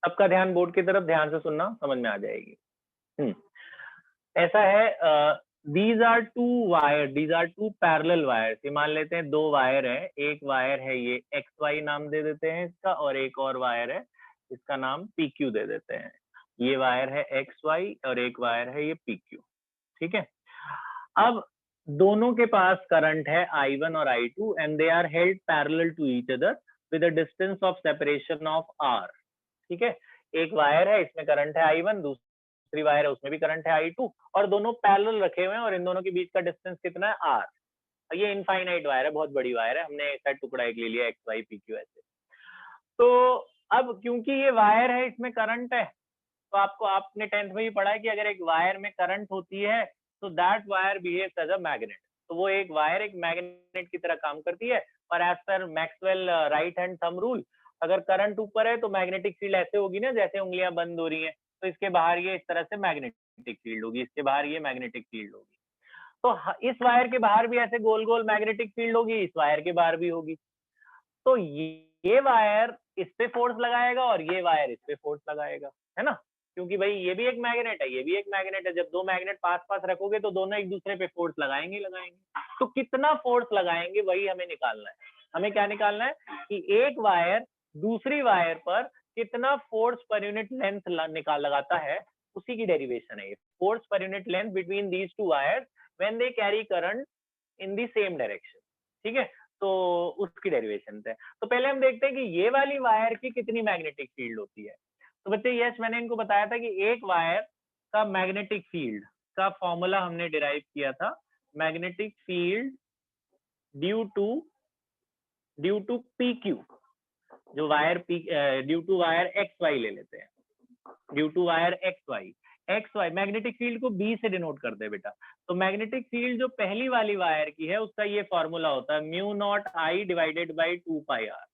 सबका ध्यान बोर्ड की तरफ, ध्यान से सुनना, समझ में आ जाएगी। ऐसा है, these are two parallel wires। ये मान लेते हैं 2 वायर है, एक वायर है ये XY नाम दे देते हैं इसका, और एक और वायर है इसका नाम PQ दे देते हैं। ये वायर है XY और एक वायर है ये PQ, ठीक है। अब दोनों के पास करंट है I1 और I2 and they are held parallel to each other with a distance of separation of R, ठीक है। एक वायर है, इसमें करंट है I1, दूसरी वायर है उसमें भी करंट है I2, और दोनों पैरेलल रखे हुए हैं और इन दोनों के बीच का डिस्टेंस कितना है R। ये इनफाइनाइट वायर है, बहुत बड़ी वायर है, हमने एक टुकड़ा एक ले लिया XY PQ ऐसे। तो अब क्योंकि ये वायर है, इसमें करंट है, तो आपने 10th में भी पढ़ा है कि अगर एक वायर में करंट होती है तो that wire behaves as a magnet. तो वो एक वायर एक मैग्नेट की तरह काम करती है, और एज पर Maxwell right hand thumb rule, अगर करंट ऊपर है तो मैग्नेटिक फील्ड ऐसे होगी ना, जैसे उंगलियां बंद हो रही हैं, तो इसके बाहर ये इस तरह से मैग्नेटिक फील्ड होगी, इसके बाहर ये मैग्नेटिक फील्ड होगी। तो इस वायर के बाहर भी ऐसे गोल गोल मैग्नेटिक फील्ड होगी, इस वायर के बाहर भी होगी। तो ये वायर इस पे फोर्स लगाएगा और ये वायर इस पे फोर्स लगाएगा, है ना, क्योंकि भाई ये भी एक मैग्नेट है, ये भी एक मैग्नेट है। जब 2 मैग्नेट पास पास रखोगे तो दोनों एक दूसरे पे फोर्स लगाएंगे लगाएंगे। तो कितना फोर्स लगाएंगे वही हमें निकालना है। हमें क्या निकालना है कि एक वायर दूसरी वायर पर कितना फोर्स पर यूनिट लेंथ लगाता है, उसी की डेरिवेशन है ये। Force per unit length between these 2 wires when they carry current in the same direction, ठीक है। तो उसकी डेरिवेशन है। तो पहले हम देखते हैं कि ये वाली वायर की कितनी मैग्नेटिक फील्ड होती है। तो बच्चे यस, मैंने इनको बताया था कि एक वायर का मैग्नेटिक फील्ड का फॉर्मूला हमने डिराइव किया था, magnetic field due to PQ, जो wire due to wire XY ले लेते हैं, due to wire XY magnetic field को B से डिनोट करते हैं बेटा। तो मैग्नेटिक फील्ड जो पहली वाली वायर की है उसका ये फॉर्मूला होता है mu naught I divided by 2πr।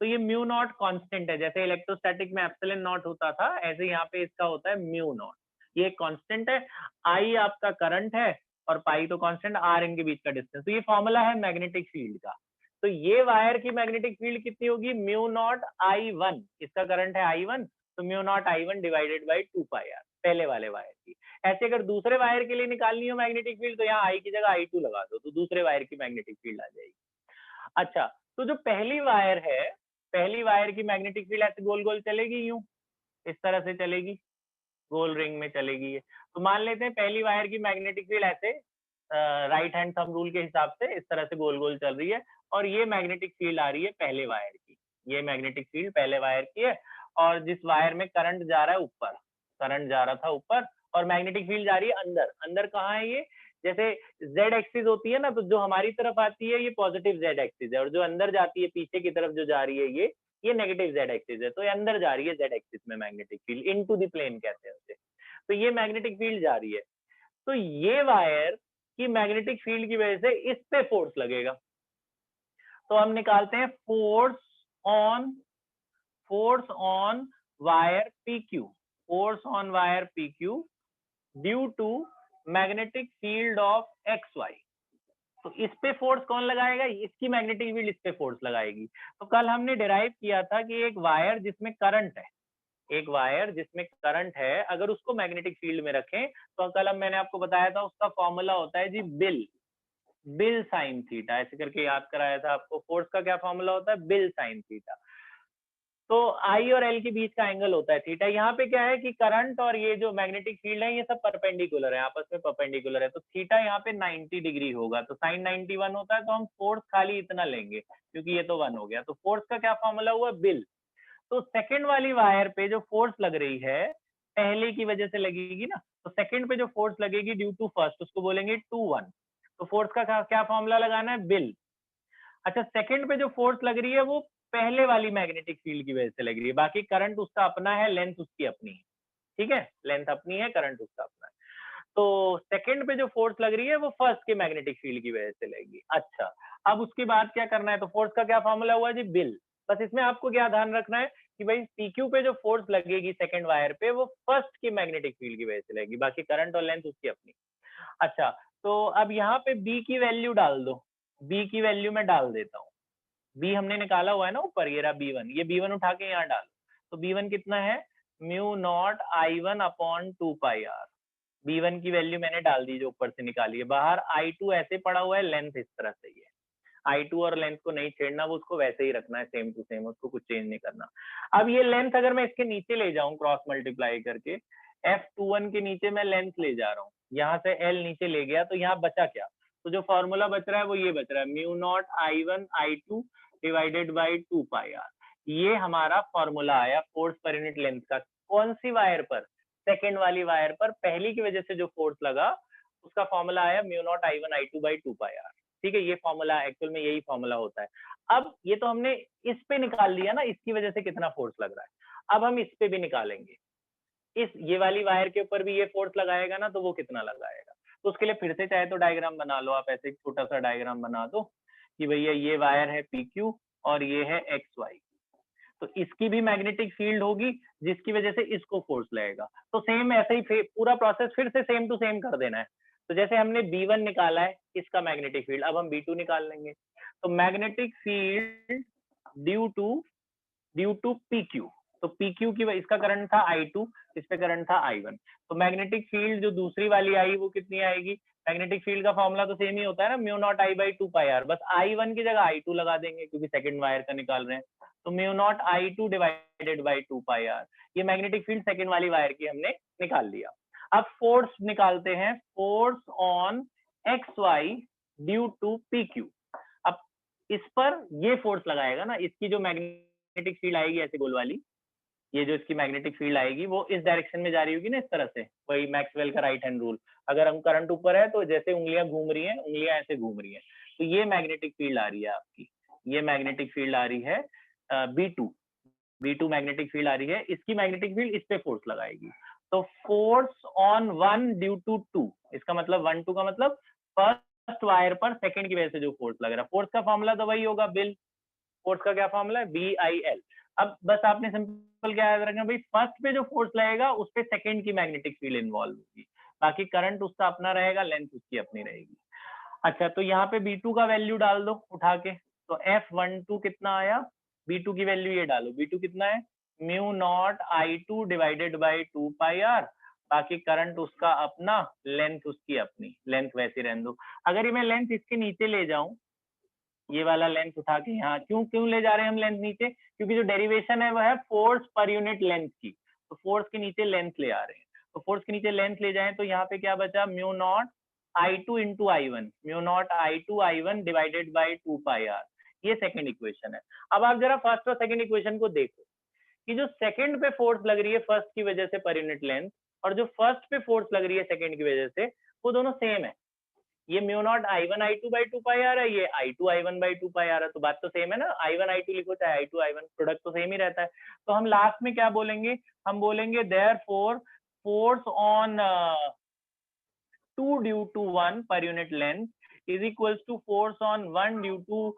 तो ये म्यू नॉट कांस्टेंट है, जैसे इलेक्ट्रोस्टैटिक में एप्सिलॉन नॉट होता था, ऐसे यहाँ पे इसका होता है म्यू नॉट। ये कांस्टेंट है, I आपका करंट है और पाई तो कांस्टेंट, R इनके बीच का डिस्टेंस। तो ये फॉर्मूला है मैग्नेटिक फील्ड का। तो ये वायर की मैग्नेटिक फील्ड कितनी होगी, म्यू नॉट I1, इसका करंट है I1, तो mu naught I1 divided by 2πr पहले वाले वायर की। ऐसे अगर दूसरे वायर के लिए निकालनी हो मैग्नेटिक फील्ड, तो यहाँ I की जगह I2 लगा दो, तो दूसरे वायर की मैग्नेटिक फील्ड आ जाएगी। अच्छा, तो जो पहली वायर है, पहली वायर की मैग्नेटिक फील्ड ऐसे गोल गोल चलेगी, यूं इस तरह से चलेगी, गोल रिंग में चलेगी ये। तो मान लेते हैं पहली वायर की मैग्नेटिक फील्ड ऐसे राइट हैंड थंब रूल के हिसाब से इस तरह से गोल गोल चल रही है, और ये मैग्नेटिक फील्ड आ रही है पहले वायर की, ये मैग्नेटिक फील्ड पहले वायर की है। और जिस वायर में करंट जा रहा है ऊपर, करंट जा रहा था ऊपर, और मैग्नेटिक फील्ड जा रही है अंदर। अंदर कहाँ है ये, जैसे जेड एक्सिस होती है ना, तो जो हमारी तरफ आती है ये पॉजिटिव जेड एक्सिस है, और जो अंदर जाती है पीछे की तरफ जो जा रही है ये नेगेटिव जेड एक्सिस है। तो ये अंदर जा रही है जेड एक्सिस में magnetic field, into the plane कहते हैं उसे। तो ये मैग्नेटिक फील्ड जा रही है, तो ये वायर की मैग्नेटिक फील्ड की वजह से इस पे फोर्स लगेगा। तो हम निकालते हैं force on wire PQ, force on wire PQ due to magnetic field of XY। तो इस पे फोर्स कौन लगाएगा, इसकी मैग्नेटिक फील्ड इस पे फोर्स लगाएगी। तो कल हमने डिराइव किया था कि एक वायर जिसमें करंट है, एक वायर जिसमें करंट है, अगर उसको मैग्नेटिक फील्ड में रखें, तो कल मैंने आपको बताया था उसका फॉर्मूला होता है जी बिल साइन थीटा, ऐसे करके याद कराया था आपको। फोर्स का क्या फॉर्मूला होता है, बिल साइन थीटा। तो I और L के बीच का एंगल होता है थीटा। यहाँ पे क्या है कि करंट और ये जो मैग्नेटिक फील्ड है ये सब परपेंडिकुलर है, आपस में परपेंडिकुलर है, तो थीटा यहाँ पे 90 डिग्री होगा, तो साइन 91 होता है। तो हम फोर्स खाली इतना लेंगे क्योंकि ये तो 1 हो गया। तो फोर्स का क्या फॉर्मूला हुआ, बिल। तो सेकंड वाली वायर पे जो फोर्स लग रही है पहले की वजह से लगेगी ना, तो सेकंड पे जो फोर्स लगेगी ड्यू टू फर्स्ट, उसको बोलेंगे 2-1। तो फोर्स का क्या फॉर्मूला लगाना है, बिल। अच्छा, सेकंड पे जो फोर्स लग रही है वो पहले वाली मैग्नेटिक फील्ड की वजह से लग रही है, बाकी करंट उसका अपना है, लेंथ उसकी अपनी है, ठीक है, लेंथ अपनी है, करंट उसका अपना है। तो सेकंड पे जो फोर्स लग रही है वो फर्स्ट के मैग्नेटिक फील्ड की वजह से लगेगी। अच्छा, अब उसके बाद क्या करना है, तो फोर्स का क्या फॉर्मूला हुआ जी, बिल। बस इसमें आपको क्या ध्यान रखना है कि भाई PQ पे जो फोर्स लगेगी सेकंड वायर पे वो फर्स्ट की मैग्नेटिक फील्ड की वजह से लगेगी, बाकी करंट और लेंथ उसकी अपनी। अच्छा, तो अब यहाँ पे B की वैल्यू डाल दो, B की वैल्यू मैं डाल देता हूँ। B हमने निकाला हुआ है ना ऊपर, ये रहा B1, ये B1 उठा के यहाँ डालो। तो B1 कितना है, mu naught I1 upon 2πr। B1 की वैल्यू मैंने डाल दी जो ऊपर से निकाली है। बाहर I2 ऐसे पड़ा हुआ है, लेंथ इस तरह से ही है। I2 और लेंथ को नहीं छेड़ना, वो उसको वैसे ही रखना है सेम टू सेम, उसको कुछ चेंज नहीं करना। अब ये लेंथ अगर मैं इसके नीचे ले जाऊं क्रॉस मल्टीप्लाई करके, F21 के नीचे मैं लेंथ ले जा रहा हूँ, यहाँ से L नीचे ले गया, तो यहाँ बचा क्या, तो जो फॉर्मूला बच रहा है वो ये बच रहा है, mu naught I1 I2 divided by 2πr। ये हमारा फॉर्मूला आया फोर्स पर यूनिट लेंथ का। कौन सी वायर पर, सेकेंड वाली वायर पर, पहली की वजह से जो फोर्स लगा उसका फॉर्मूला आया mu naught I1 I2 by 2πr। ठीक है, ये फॉर्मूला एक्चुअल में यही फॉर्मूला होता है। अब ये तो हमने इस पे निकाल लिया ना, इसकी वजह से कितना फोर्स लग रहा है। अब हम इस पे भी निकालेंगे, इस ये वाली वायर के ऊपर भी ये फोर्स लगाएगा ना, तो वो कितना लगाएगा। तो उसके लिए फिर से चाहे तो डायग्राम बना लो आप, ऐसे छोटा सा डायग्राम बना दो कि भैया ये वायर है PQ और ये है XY, तो इसकी भी मैग्नेटिक फील्ड होगी जिसकी वजह से इसको फोर्स लगेगा। तो सेम ऐसे ही पूरा प्रोसेस फिर से सेम टू सेम कर देना है। तो जैसे हमने B1 निकाला है, इसका मैग्नेटिक फील्ड, अब हम B2 निकाल लेंगे। तो magnetic field due to PQ, तो PQ की इसका करंट था I2, इस पे करंट था I1। तो मैग्नेटिक फील्ड जो दूसरी वाली आई वो कितनी आएगी, मैग्नेटिक फील्ड का फॉर्मूला तो सेम ही होता है ना, mu naught I by 2πr, बस I1 की जगह I2 लगा देंगे क्योंकि सेकंड वायर का निकाल रहे हैं। तो mu naught I2 divided by 2πr, ये मैग्नेटिक फील्ड सेकंड वाली वायर की हमने निकाल लिया। अब फोर्स निकालते हैं, force on XY due to PQ। अब इस पर ये फोर्स लगाएगा ना, इसकी जो मैग्नेटिक फील्ड आएगी ऐसे गोल वाली, ये जो इसकी मैग्नेटिक फील्ड आएगी वो इस डायरेक्शन में जा रही होगी ना, इस तरह से, वही मैक्सवेल का राइट हैंड रूल। अगर हम करंट ऊपर है तो जैसे उंगलियां घूम रही हैं, उंगलियां ऐसे घूम रही हैं, तो ये मैग्नेटिक फील्ड आ रही है आपकी, ये मैग्नेटिक फील्ड आ रही है B2 मैग्नेटिक फील्ड आ रही है, इसकी मैग्नेटिक फील्ड इस पे फोर्स लगाएगी। तो फोर्स ऑन 1 ड्यू टू 2, इसका मतलब 1 2 का मतलब फर्स्ट वायर पर सेकंड की वजह से जो फोर्स लग रहा है। फोर्स का फॉर्मूला तो वही होगा बिल, फोर्स का क्या फॉर्मूला है, BIL। अब बस आपने सिंपल क्या याद रखना भाई, फर्स्ट पे जो फोर्स लगेगा उस पे सेकंड की मैग्नेटिक फील्ड इन्वॉल्व होगी, बाकी करंट उसका अपना रहेगा, लेंथ उसकी अपनी रहेगी। अच्छा, तो यहाँ पे B2 का वैल्यू डाल दो उठा के, तो F12 कितना आया, B2 की वैल्यू ये डालो, B2 कितना है, mu naught I2 divided by 2πr, बाकी करंट उसका अपना, लेंथ उसकी अपनी, लेंथ वैसे रहने दो। अगर ये मैं लेंथ इसके नीचे ले जाऊं, ये वाला लेंथ उठा के यहाँ, क्यों ले जा रहे हैं हम लेंथ नीचे, क्योंकि जो डेरिवेशन है वो है फोर्स पर यूनिट लेंथ की, तो फोर्स के नीचे लेंथ ले आ रहे हैं। तो फोर्स के नीचे लेंथ ले जाएं तो यहाँ पे क्या बचा, mu naught I2 into I1, mu naught I2 I1 divided by 2πr, ये सेकंड इक्वेशन है। अब आप जरा फर्स्ट और सेकंड इक्वेशन को देखो कि जो सेकंड पे फोर्स लग रही है फर्स्ट की वजह से पर यूनिट लेंथ, और जो फर्स्ट पे फोर्स लग रही है सेकंड की वजह से, वो दोनों सेम है। ये mu naught I1 I2 by 2πr है, ये I2 I1 बाई 2πr है, तो बात तो सेम है ना, I1 I2 लिखो चाहे I2 I1, प्रोडक्ट तो सेम ही रहता है। तो हम लास्ट में क्या बोलेंगे, हम बोलेंगे therefore force on 2 due to 1 per unit length is equals to force on 1 due to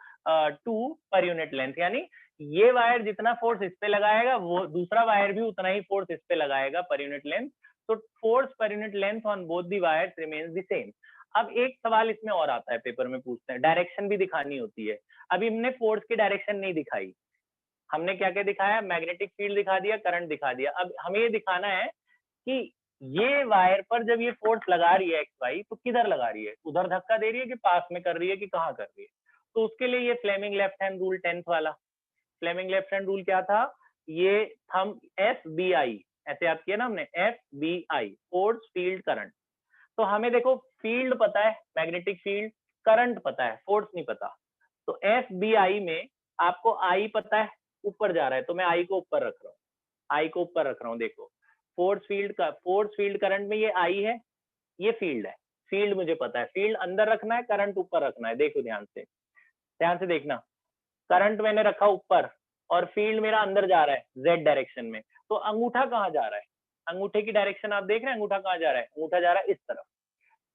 2 per unit length, यानी ये वायर जितना फोर्स इस पे लगाएगा वो दूसरा वायर भी उतना ही फोर्स इस पे लगाएगा पर यूनिट लेंथ। तो force per unit length on both the wires remains the same. अब एक सवाल इसमें और आता है, पेपर में पूछते हैं, डायरेक्शन भी दिखानी होती है। अभी हमने फोर्स की डायरेक्शन नहीं दिखाई, हमने क्या क्या दिखाया, मैग्नेटिक फील्ड दिखा दिया, करंट दिखा दिया। अब हमें ये दिखाना है कि ये वायर पर जब ये फोर्स लगा रही है XY, तो किधर लगा रही है, उधर धक्का दे रही है कि पास में कर रही है कि कहाँ कर रही है। तो उसके लिए ये Fleming left hand rule 10th वाला, फ्लेमिंग लेफ्ट हैंड रूल क्या था, ये थंब FBI ऐसे याद किया ना हमने, FBI फोर्स फील्ड करंट। तो हमें देखो फील्ड पता है, मैग्नेटिक फील्ड, करंट पता है, फोर्स नहीं पता। तो FBI में आपको I पता है, ऊपर जा रहा है, तो मैं I को ऊपर रख रहा हूँ, I को ऊपर रख रहा हूँ। देखो फोर्स फील्ड करंट में ये I है, ये फील्ड है, फील्ड मुझे पता है, फील्ड अंदर रखना है, करंट ऊपर रखना है। देखो ध्यान से देखना, करंट मैंने रखा ऊपर और फील्ड मेरा अंदर जा रहा है Z डायरेक्शन में, तो अंगूठा कहाँ जा रहा है, अंगूठे की डायरेक्शन आप देख रहे हैं, अंगूठा कहाँ जा रहा है, अंगूठा जा रहा है इस तरफ।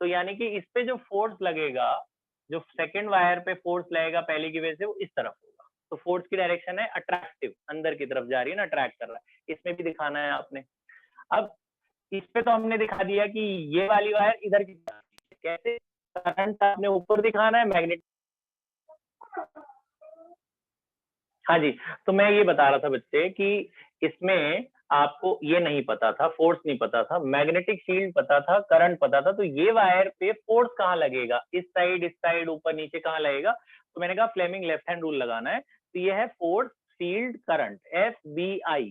तो यानी कि इस पे जो फोर्स लगेगा, जो सेकंड वायर पे फोर्स लगेगा पहले की वजह से, वो इस तरफ होगा। तो फोर्स की डायरेक्शन है अट्रैक्टिव, अंदर की तरफ जा रही है ना, अट्रैक्ट कर रहा है। इसमें भी दिखाना है आपने। अब इस पे तो हमने दिखा दिया कि ये वाली वायर इधर की तरफ, कैसे, करंट आपने ऊपर दिखाना है, मैग्नेटिक। हाँ जी, तो मैं ये बता रहा था बच्चे कि इसमें आपको ये नहीं पता था, फोर्स नहीं पता था, मैग्नेटिक फील्ड पता था, करंट पता था, तो ये वायर पे फोर्स कहाँ लगेगा, इस साइड, ऊपर नीचे कहाँ लगेगा? तो मैंने कहा फ्लेमिंग लेफ्ट हैंड रूल लगाना है, तो ये है फोर्स फील्ड करंट, FBI।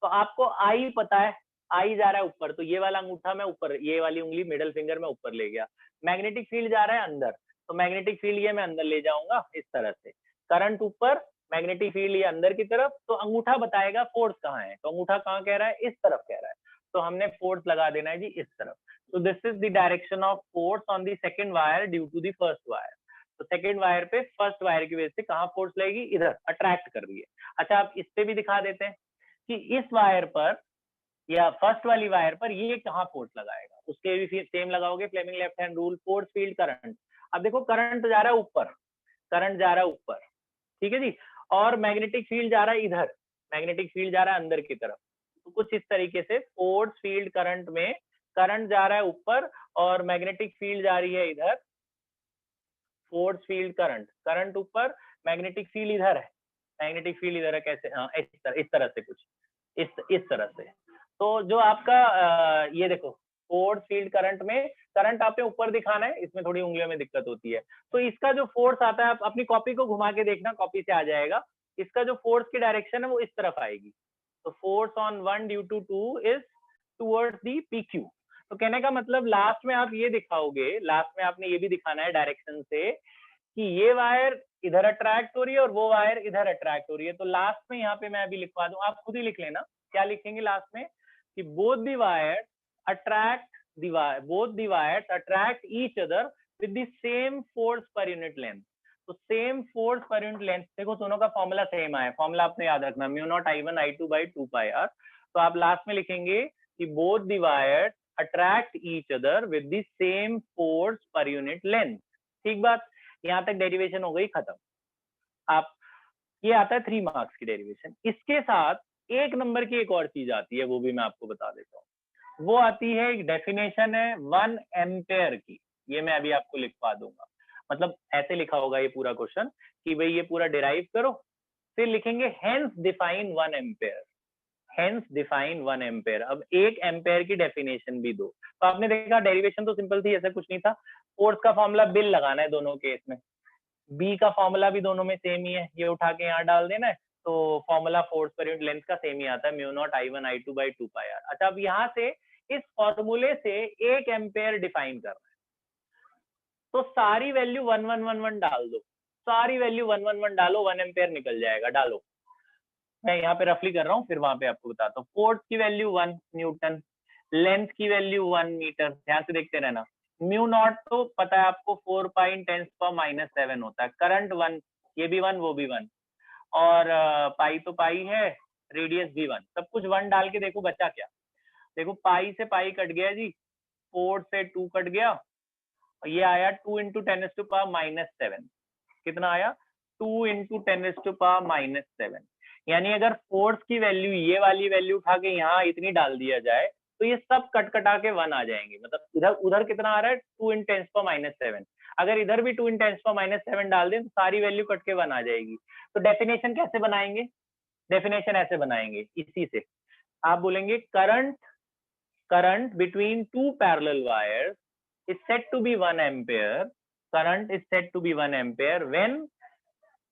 तो आपको आई पता है, आई जा रहा है ऊपर, तो ये वाला अंगूठा मैं ऊपर, ये वाली उंगली मिडल फिंगर में ऊपर ले गया। मैग्नेटिक फील्ड जा रहा है अंदर, तो मैग्नेटिक फील्ड ये मैं अंदर ले जाऊंगा इस तरह से, करंट ऊपर, मैग्नेटिक फील्ड ये अंदर की तरफ, तो अंगूठा बताएगा फोर्स कहाँ है, तो अंगूठा कहाँ कह रहा है, इस तरफ कह रहा है, तो हमने फोर्स लगा देना है जी इस तरफ। तो this is the direction of force on the second wire due to the first wire. तो सेकंड वायर पे फर्स्ट वायर की वजह से कहाँ फोर्स लगेगी, इधर अट्रैक्ट कर रही है। अच्छा, आप इस पे भी दिखा देते हैं कि इस वायर पर या फर्स्ट वाली वायर पर ये कहाँ फोर्स लगाएगा, उसके भी सेम लगाओगे Fleming left hand rule, force field current. अब देखो करंट जा रहा है ऊपर, करंट जा रहा है ऊपर, ठीक है जी, और मैग्नेटिक फील्ड जा रहा है इधर, मैग्नेटिक फील्ड जा रहा है अंदर की तरफ। तो कुछ इस तरीके से फोर्स फील्ड करंट में करंट जा रहा है ऊपर और मैग्नेटिक फील्ड जा रही है इधर, फोर्स फील्ड करंट, करंट ऊपर, मैग्नेटिक फील्ड इधर है, मैग्नेटिक फील्ड इधर है, कैसे, हाँ इस तरह से कुछ, इस तरह से। तो जो आपका ये देखो फोर्स फील्ड करंट में करंट आपने ऊपर दिखाना है, इसमें थोड़ी उंगलियों में दिक्कत होती है। तो इसका जो फोर्स आता है, आप अपनी कॉपी को घुमा के देखना, कॉपी से आ जाएगा, इसका जो फोर्स की डायरेक्शन है वो इस तरफ आएगी। तो force on 1 due to 2 is towards the PQ। तो कहने का मतलब लास्ट में आप ये दिखाओगे, लास्ट में आपने ये भी दिखाना है डायरेक्शन से कि ये वायर इधर अट्रैक्ट हो रही है और वो वायर इधर अट्रैक्ट हो रही है। तो लास्ट में यहाँ पे मैं अभी लिखवा दूं, आप खुद ही लिख लेना, क्या लिखेंगे लास्ट में कि both the wires attract each other with the same force per unit length. तो same force per unit length, देखो दोनों का फॉर्मूला सेम आया, फॉर्मूला आपने याद रखना, μ0 I1 I2 2 pi r। तो आप लास्ट में लिखेंगे कि both the wires attract each other with the same force per unit length. ठीक बात, यहाँ तक डेरिवेशन हो गई खत्म। आप ये आता है 3 मार्क्स की डेरिवेशन। इसके साथ 1 नंबर की एक और चीज आती है, वो भी मैं आपको बता देता हूँ। वो आती है, एक डेफिनेशन है 1 एम्पेयर की, ये मैं अभी आपको लिखवा दूंगा। मतलब ऐसे लिखा होगा ये पूरा क्वेश्चन कि भाई ये पूरा डिराइव करो, फिर लिखेंगे hence define 1 ampere, hence define 1 ampere. अब 1 एम्पेयर की डेफिनेशन भी दो। तो आपने देखा डेरिवेशन तो सिंपल थी, ऐसा कुछ नहीं था। फोर्स का फॉर्मूला बिल लगाना है दोनों केस में, बी का फॉर्मूला भी दोनों में सेम ही है, ये उठा के यहाँ डाल देना है, तो formula force per unit length का सेम ही आता है, μ0 I1 I2 2 pi r। अच्छा, अब यहाँ से इस फॉर्मूले से 1 एम्पेयर डिफाइन करना है, तो सारी वैल्यू 1 1 1 1 डाल दो, सारी वैल्यू 1 1 1 डालो, 1 एम्पेयर निकल जाएगा। डालो, मैं यहाँ पे रफली कर रहा हूँ, फिर वहां पे आपको बताता हूँ। फोर्स की वैल्यू 1 न्यूटन, लेंथ की वैल्यू 1 मीटर, ध्यान से देखते रहना। μ0 तो पता है आपको 4 पाई × 10⁻⁷ होता है, करंट 1, ये भी 1 वो भी 1, और पाई तो पाई है, रेडियस भी 1, सब कुछ 1 डाल के देखो बचा क्या। देखो पाई से पाई कट गया जी, 4 से 2 कट गया, और ये आया 2 × 10⁻⁷। कितना आया, 2 × 10⁻⁷। यानी अगर फोर्स की वैल्यू ये वाली वैल्यू उठा के यहाँ इतनी डाल दिया जाए, तो ये सब कट कटा के 1 आ जाएंगे। मतलब इधर उधर कितना आ रहा है, 2 × 10⁻⁷। अगर इधर भी 2 × 10⁻⁷ डाल दें तो सारी वैल्यू कट के 1 आ जाएगी। तो डेफिनेशन कैसे बनाएंगे, डेफिनेशन ऐसे बनाएंगे, इसी से आप बोलेंगे current between 2 parallel wires is said to be 1 ampere, current is said to be 1 ampere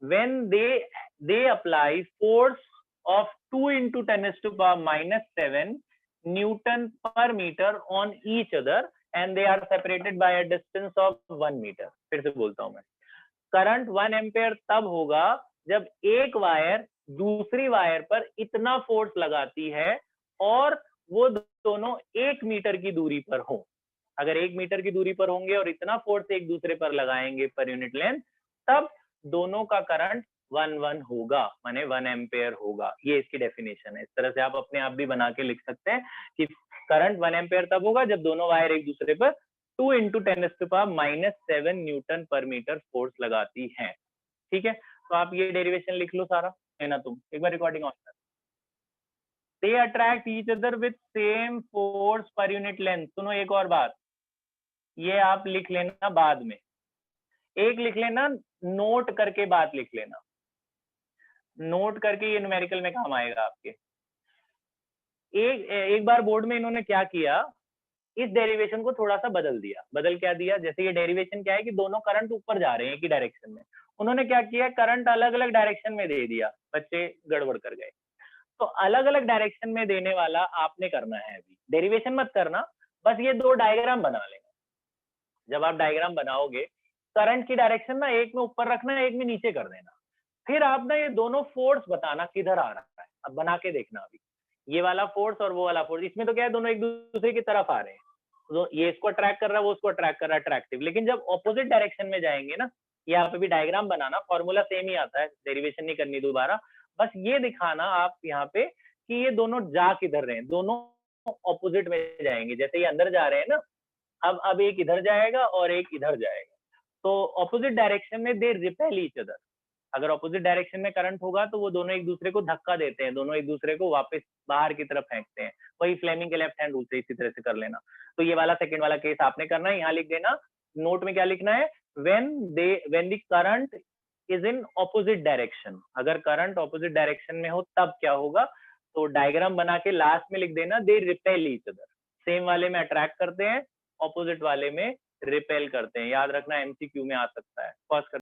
when they apply force of 2 × 10⁻⁷ Newton per meter on each other and they are separated by a distance of 1 meter। फिर से बोलता हूं मैं, current 1 ampere तब होगा जब एक wire दूसरी वायर पर इतना फोर्स लगाती है और वो दोनों 1 मीटर की दूरी पर हो। अगर 1 मीटर की दूरी पर होंगे और इतना फोर्स एक दूसरे पर लगाएंगे पर यूनिट लेंथ, तब दोनों का करंट 1 1 होगा, माने 1 एम्पेयर होगा। ये इसकी डेफिनेशन है। इस तरह से आप अपने आप भी बना के लिख सकते हैं कि करंट 1 एम्पेयर तब होगा जब दोनों वायर एक दूसरे पर 2 × 10⁻⁷ न्यूटन पर मीटर फोर्स लगाती हैं। ठीक है, तो आप ये डेरिवेशन लिख लो सारा, है ना। तुम एक बार रिकॉर्डिंग ऑन कर। They attract each other with same force per unit length। सुनो एक और बात, ये आप लिख लेना बाद में, एक लिख लेना, नोट करके बात लिख लेना, नोट करके, ये न्यूमेरिकल में काम आएगा आपके। एक एक बार बोर्ड में इन्होंने क्या किया, इस डेरिवेशन को थोड़ा सा बदल दिया। बदल क्या दिया, जैसे ये डेरिवेशन क्या है कि दोनों करंट ऊपर जा रहे हैं एक ही डायरेक्शन में, उन्होंने क्या किया, करंट अलग अलग डायरेक्शन में दे दिया, बच्चे गड़बड़ कर गए। तो अलग अलग डायरेक्शन में देने वाला आपने करना है, अभी डेरिवेशन मत करना, बस ये दो डायग्राम बना लेना। जब आप डायग्राम बनाओगे, करंट की डायरेक्शन ना एक में ऊपर रखना, एक में नीचे कर देना। फिर आप ना ये दोनों फोर्स बताना किधर आ रहा है, अब बना के देखना अभी। ये वाला फोर्स और वो वाला फोर्स, इसमें तो क्या है, दोनों एक दूसरे की तरफ आ रहे हैं, तो ये इसको अट्रैक्ट कर रहा है, वो उसको अट्रैक्ट कर रहा है, अट्रैक्टिव। लेकिन जब ऑपोजिट डायरेक्शन में जाएंगे ना, यहाँ पे भी डायग्राम बनाना, फॉर्मूला सेम ही आता है, डेरिवेशन नहीं करनी दोबारा, बस ये दिखाना आप यहाँ पे कि ये दोनों जा किधर रहे हैं, दोनों ऑपोजिट में जाएंगे। जैसे ये अंदर जा रहे हैं ना, अब एक इधर जाएगा और एक इधर जाएगा, तो ऑपोजिट डायरेक्शन में दे रिपेल ईच अदर। अगर ऑपोजिट डायरेक्शन में करंट होगा तो वो दोनों एक दूसरे को धक्का देते हैं, दोनों एक दूसरे को वापस बाहर की तरफ फेंकते हैं। वही फ्लेमिंग के लेफ्ट हैंड रूल से इसी तरह से कर लेना। तो ये वाला सेकंड वाला केस आपने करना है, यहाँ लिख देना, नोट में क्या लिखना है, when the current is in opposite direction. अगर करंट ऑपोजिट डायरेक्शन में हो तब क्या होगा, तो डायग्राम बना के लास्ट में लिख देना, they repel each other. Same वाले में अट्रैक्ट करते हैं, ऑपोजिट वाले में रिपेल करते हैं। याद रखना, एमसीक्यू में आ सकता है। पॉज कर